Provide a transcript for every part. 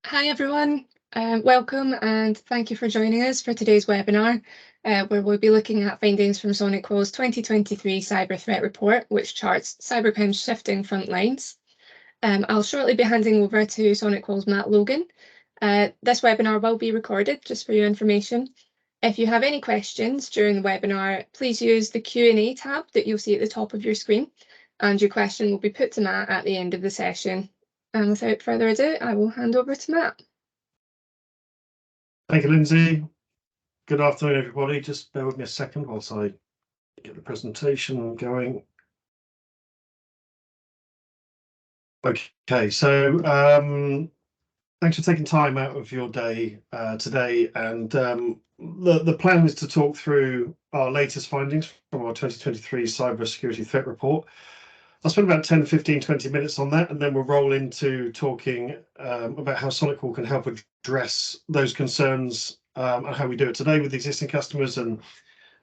Hi everyone, welcome and thank you for joining us for today's webinar, where we'll be looking at findings from Sonicwall's 2023 Cyber Threat Report, which charts cybercrime's shifting front lines. I'll shortly be handing over to Sonicwall's Matt Logan. This webinar will be recorded, just for your information. If you have any questions during the webinar, please use the Q&A tab that you'll see at the top of your screen, and your question will be put to Matt at the end of the session. And without further ado, I will hand over to Matt. Thank you, Lindsay. Good afternoon, everybody. Just bear with me a second whilst I get the presentation going. Okay, so thanks for taking time out of your day today. And the plan is to talk through our latest findings from our 2023 Cybersecurity Threat Report. I'll spend about 10, 15, 20 minutes on that, and then we'll roll into talking about how Sonicwall can help address those concerns and how we do it today with existing customers and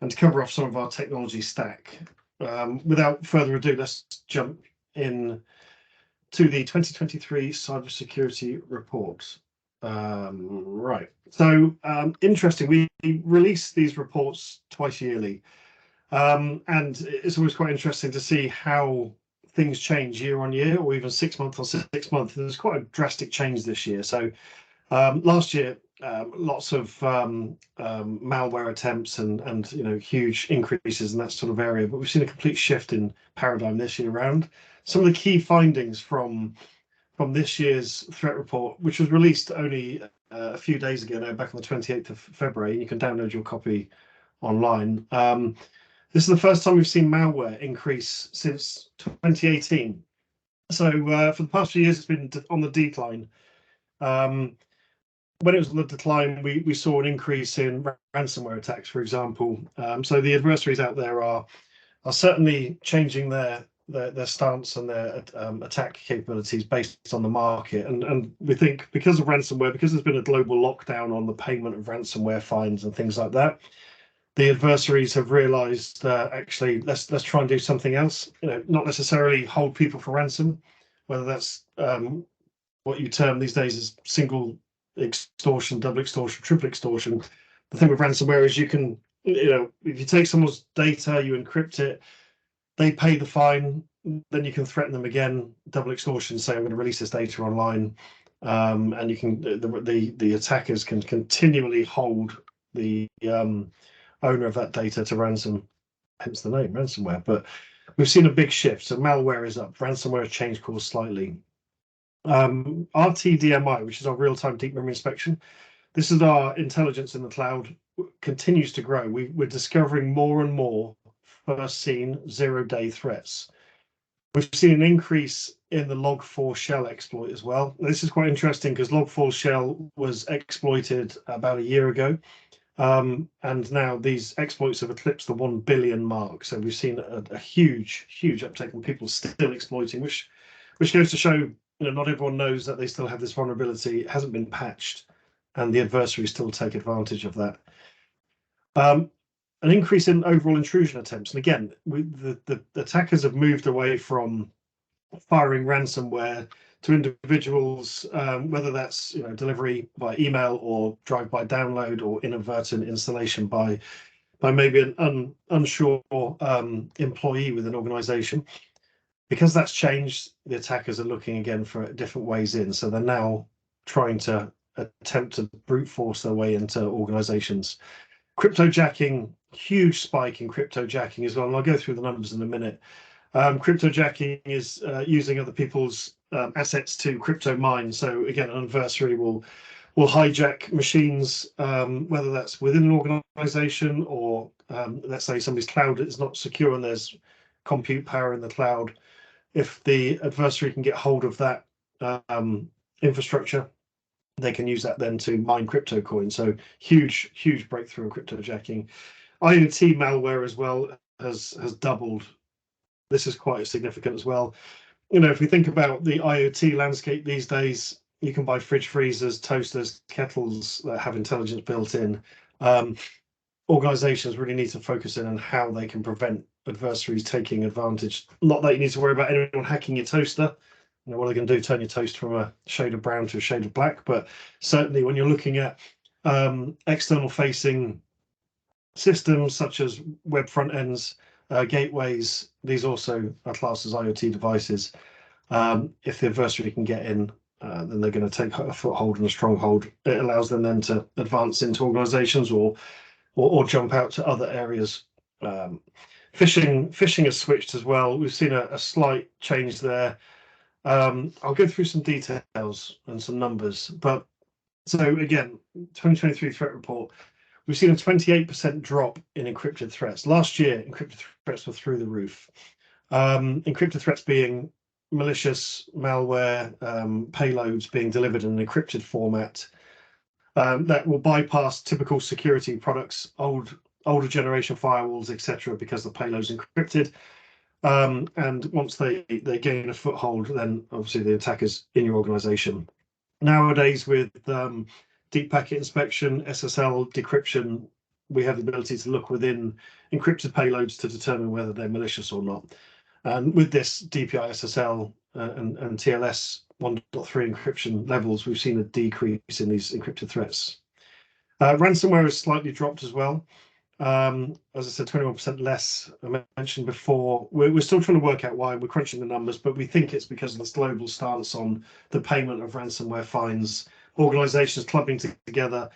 to cover off some of our technology stack. Without further ado, let's jump in to the 2023 Cybersecurity Report. Right, so interesting, we release these reports twice yearly, and it's always quite interesting to see how things change year on year, or even 6 month on 6 month. There's quite a drastic change this year. So last year, lots of malware attempts and huge increases in that sort of area, but we've seen a complete shift in paradigm this year around. Some of the key findings from this year's threat report, which was released only a few days ago now, back on the 28th of February, you can download your copy online. This is the first time we've seen malware increase since 2018. So for the past few years, it's been on the decline. When it was on the decline, we saw an increase in ransomware attacks, for example. So the adversaries out there are certainly changing their stance and their attack capabilities based on the market. And we think because of ransomware, because there's been a global lockdown on the payment of ransomware fines and things like that, the adversaries have realized that actually let's try and do something else, not necessarily hold people for ransom, whether that's what you term these days as single extortion, double extortion, triple extortion. The thing with ransomware is you can, if you take someone's data, you encrypt it, they pay the fine, then you can threaten them again, double extortion, say I'm going to release this data online, and you can the attackers can continually hold the owner of that data to ransom, hence the name ransomware. But we've seen a big shift. So malware is up, ransomware has changed course slightly. RTDMI, which is our real-time deep memory inspection, this is our intelligence in the cloud, continues to grow. We're discovering more and more first seen 0-day threats. We've seen an increase in the log4shell exploit as well. This is quite interesting because log4shell was exploited about a year ago. And now these exploits have eclipsed the 1 billion mark. So we've seen a huge uptake and people still exploiting, which goes to show, not everyone knows that they still have this vulnerability. It hasn't been patched, and the adversaries still take advantage of that. An increase in overall intrusion attempts. And again, the attackers have moved away from firing ransomware to individuals, whether that's delivery by email or drive-by download or inadvertent installation by maybe an unsure employee with an organization. Because that's changed, the attackers are looking again for different ways in. So they're now trying to attempt to brute force their way into organizations. Cryptojacking, huge spike in cryptojacking as well. And I'll go through the numbers in a minute. Cryptojacking is using other people's assets to crypto mine. So again, an adversary will hijack machines, whether that's within an organization or let's say somebody's cloud is not secure and there's compute power in the cloud. If the adversary can get hold of that infrastructure, they can use that then to mine crypto coins. So huge breakthrough in cryptojacking. IoT malware as well has doubled. This is quite significant as well. If we think about the IoT landscape these days, you can buy fridge freezers, toasters, kettles that have intelligence built in. Organizations really need to focus in on how they can prevent adversaries taking advantage. Not that you need to worry about anyone hacking your toaster, You know, what are they going to do? Turn your toast from a shade of brown to a shade of black? But certainly, when you're looking at external facing systems such as web front ends, gateways, these also are classed as IoT devices. If the adversary can get in, then they're going to take a foothold and a stronghold. It allows them then to advance into organizations or jump out to other areas. Phishing has switched as well. We've seen a slight change there. I'll go through some details and some numbers. But so again, 2023 threat report, we've seen a 28% drop in encrypted threats. Last year, encrypted threats were through the roof. Encrypted threats being malicious malware payloads being delivered in an encrypted format that will bypass typical security products, older generation firewalls, etc., because the payload's encrypted. And once they gain a foothold, then obviously the attacker's in your organization. Nowadays, with deep packet inspection, SSL decryption, we have the ability to look within encrypted payloads to determine whether they're malicious or not. And with this DPI SSL and TLS 1.3 encryption levels, we've seen a decrease in these encrypted threats. Ransomware has slightly dropped as well. As I said, 21% less. I mentioned before, we're still trying to work out why. We're crunching the numbers, but we think it's because of this global stance on the payment of ransomware fines, organizations clubbing together,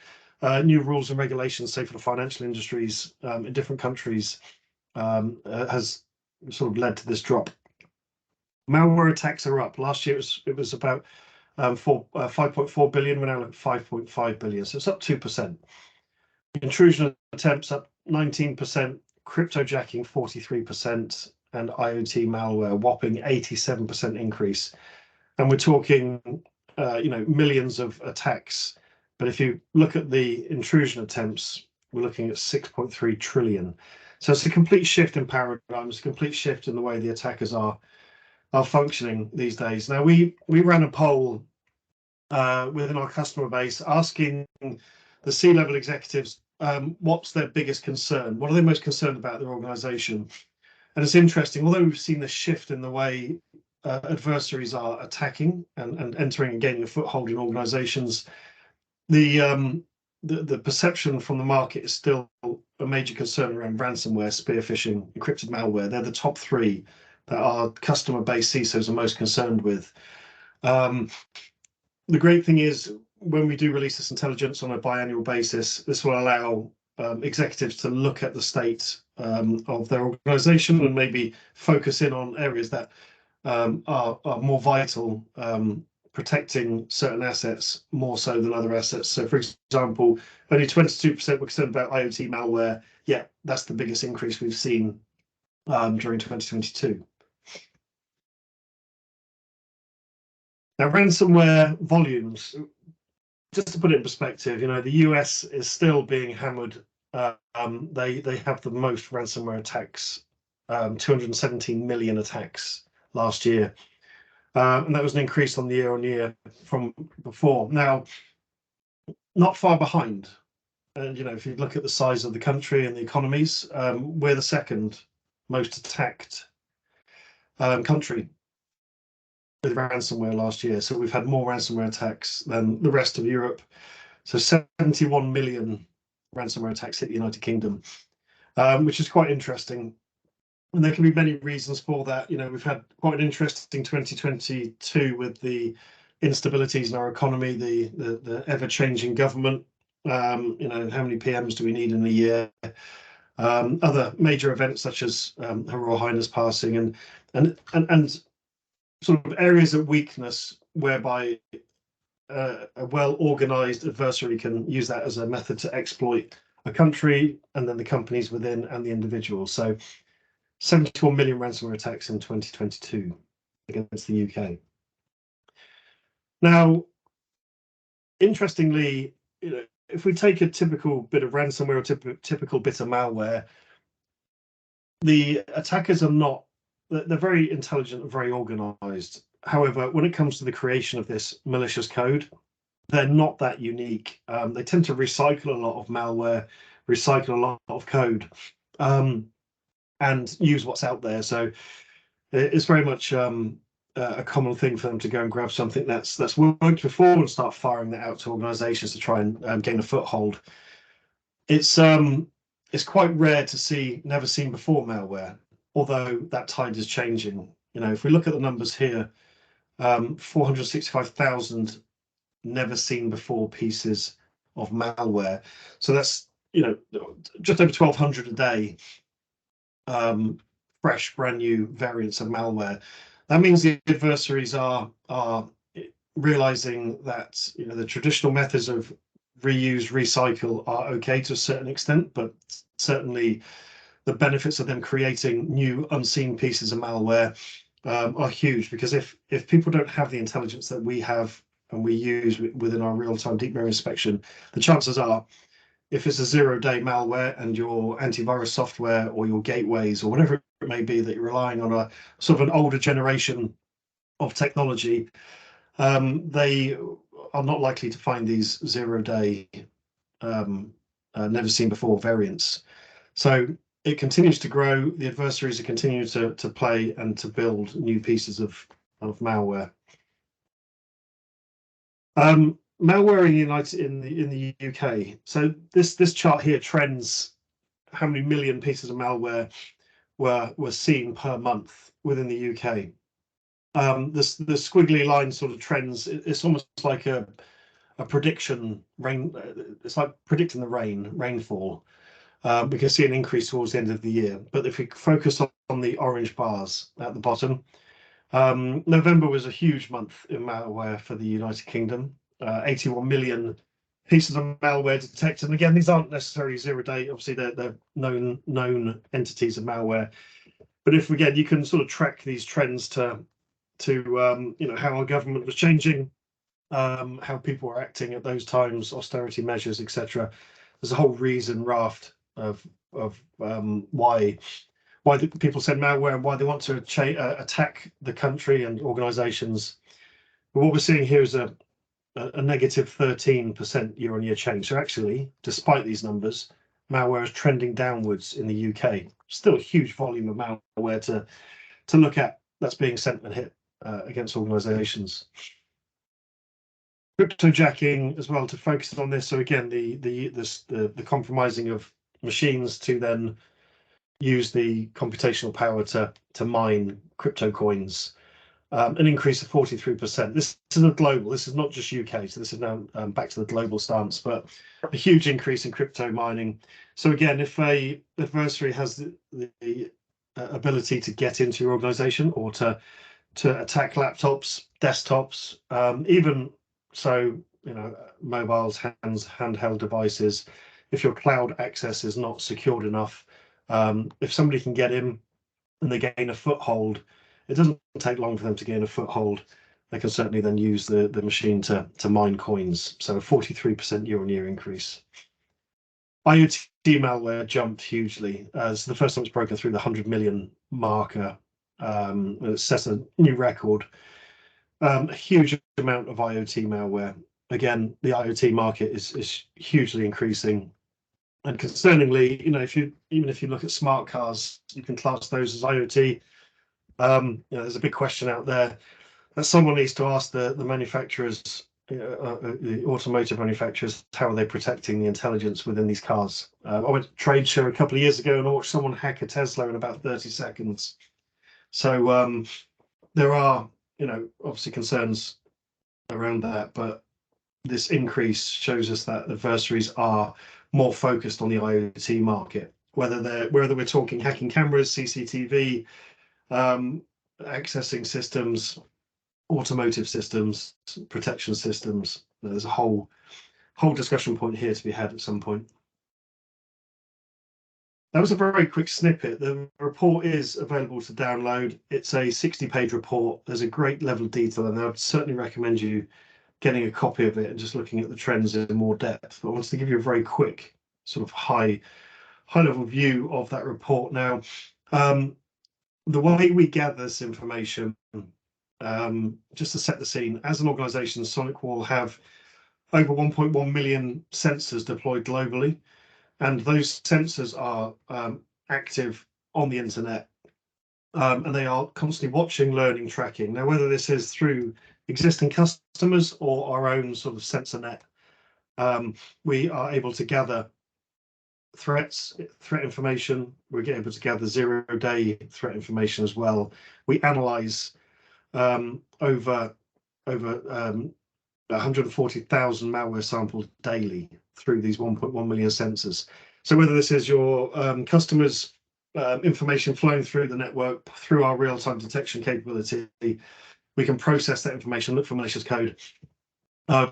new rules and regulations, say for the financial industries in different countries, has sort of led to this drop. Malware attacks are up. Last year it was about 5.4 billion. We're now at 5.5 billion, so it's up 2%. Intrusion attempts up 19%, cryptojacking 43%, and IoT malware whopping 87% increase. And we're talking, millions of attacks. But if you look at the intrusion attempts, we're looking at 6.3 trillion. So it's a complete shift in paradigms, a complete shift in the way the attackers are functioning these days. Now, we ran a poll within our customer base asking the C-level executives what's their biggest concern, what are they most concerned about their organization. And it's interesting, although we've seen a shift in the way adversaries are attacking and entering and gaining a foothold in organizations, the perception from the market is still a major concern around ransomware, spear phishing, encrypted malware. They're the top three that our customer base CISOs are most concerned with. The great thing is, when we do release this intelligence on a biannual basis, this will allow executives to look at the state of their organization and maybe focus in on areas that are more vital, protecting certain assets more so than other assets. So, for example, only 22% were concerned about IoT malware. Yeah, that's the biggest increase we've seen during 2022. Now, ransomware volumes, just to put it in perspective, the US is still being hammered. They have the most ransomware attacks, 217 million attacks last year. And that was an increase on the year from before. Now, not far behind. And, if you look at the size of the country and the economies, we're the second most attacked country with ransomware last year. So we've had more ransomware attacks than the rest of Europe. So 71 million ransomware attacks hit the United Kingdom, which is quite interesting. And there can be many reasons for that. We've had quite an interesting 2022 with the instabilities in our economy, the ever-changing government. How many PMs do we need in a year? Other major events such as Her Royal Highness passing and sort of areas of weakness whereby a well-organized adversary can use that as a method to exploit a country and then the companies within and the individuals. So 71 million ransomware attacks in 2022 against the UK. Now, interestingly, if we take a typical bit of ransomware or typical bit of malware, the attackers they're very intelligent and very organized. However, when it comes to the creation of this malicious code, they're not that unique. They tend to recycle a lot of malware, recycle a lot of code, and use what's out there. So it's very much a common thing for them to go and grab something that's worked before and start firing that out to organizations to try and gain a foothold. It's quite rare to see never seen before malware, although that tide is changing. If we look at the numbers here, 465,000 never seen before pieces of malware. So that's just over 1,200 a day, fresh, brand new variants of malware. That means the adversaries are realizing that the traditional methods of reuse, recycle are okay to a certain extent, but certainly the benefits of them creating new unseen pieces of malware are huge, because if people don't have the intelligence that we have and we use within our real-time deep mirror inspection, the chances are, if it's a zero-day malware and your antivirus software or your gateways or whatever it may be that you're relying on a sort of an older generation of technology, they are not likely to find these zero-day, never seen before variants. So it continues to grow. The adversaries are continuing to play and to build new pieces of malware. Malware in the UK. So this chart here trends how many million pieces of malware were seen per month within the UK. The squiggly line sort of trends. It's almost like a prediction rain. It's like predicting the rainfall. We can see an increase towards the end of the year. But if we focus on the orange bars at the bottom, November was a huge month in malware for the United Kingdom. 81 million pieces of malware detected. And again, these aren't necessarily zero-day. Obviously, they're known entities of malware. But if again, you can sort of track these trends to how our government was changing, how people were acting at those times, austerity measures, etc. There's a whole reason raft of why people send malware and why they want to attack the country and organizations. But what we're seeing here is a negative 13% year-on-year change. So actually, despite these numbers, malware is trending downwards in the UK. Still a huge volume of malware to look at that's being sent and hit against organizations. Cryptojacking as well, to focus on this. So again, the compromising of machines to then use the computational power to mine crypto coins, an increase of 43%. This is a global. This is not just UK. So this is now back to the global stance, but a huge increase in crypto mining. So again, if a adversary has the ability to get into your organization or to attack laptops, desktops, even so, mobiles, handheld devices, if your cloud access is not secured enough, if somebody can get in and they gain a foothold, it doesn't take long for them to gain a foothold. They can certainly then use the machine to mine coins. So a 43% year-on-year increase. IoT malware jumped hugely as the first time it's broken through the 100 million marker. It sets a new record. A huge amount of IoT malware. Again, the IoT market is hugely increasing. And concerningly, even if you look at smart cars, you can class those as IoT. There's a big question out there that someone needs to ask the manufacturers, the automotive manufacturers, how are they protecting the intelligence within these cars? I went to a trade show a couple of years ago and watched someone hack a Tesla in about 30 seconds. So there are, obviously concerns around that, but this increase shows us that adversaries are more focused on the IoT market, whether we're talking hacking cameras, CCTV, accessing systems, automotive systems, protection systems. There's a whole discussion point here to be had at some point. That was a very quick snippet. The report is available to download. It's a 60-page report. There's a great level of detail, and I would certainly recommend you getting a copy of it and just looking at the trends in more depth. But I wanted to give you a very quick sort of high-level view of that report. Now, the way we gather this information, just to set the scene, as an organization, Sonicwall have over 1.1 million sensors deployed globally, and those sensors are active on the internet. and they are constantly watching, learning, tracking. Now, whether this is through existing customers or our own sort of sensor net, we are able to gather threat information. We're able to gather 0-day threat information as well. We analyze over 140,000 malware samples daily through these 1.1 million sensors. So whether this is your customers' information flowing through the network through our real-time detection capability, we can process that information, look for malicious code.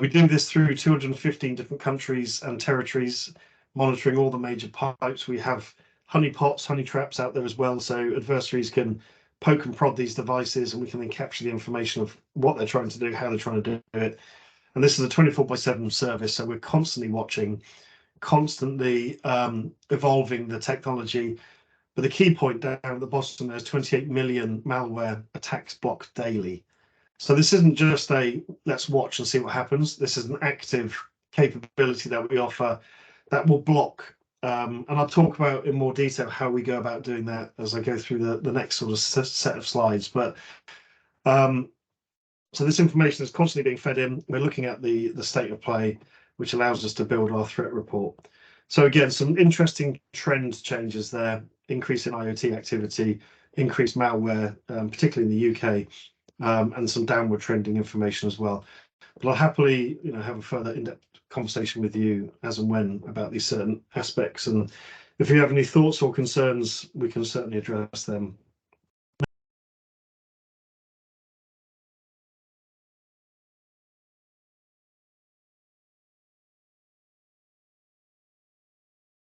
We do this through 215 different countries and territories, monitoring all the major pipes. We have honeypots, honey traps out there as well, so adversaries can poke and prod these devices, and we can then capture the information of what they're trying to do, how they're trying to do it. And this is a 24/7 service, so we're constantly watching, constantly evolving the technology. But the key point down at the bottom, there's 28 million malware attacks blocked daily. So this isn't just a let's watch and see what happens. This is an active capability that we offer that will block. And I'll talk about in more detail how we go about doing that as I go through the next sort of set of slides. But so this information is constantly being fed in. We're looking at the state of play, which allows us to build our threat report. So again, some interesting trend changes there, increase in IoT activity, increased malware, particularly in the UK, and some downward trending information as well. But I'll happily, have a further in-depth conversation with you as and when about these certain aspects. And if you have any thoughts or concerns, we can certainly address them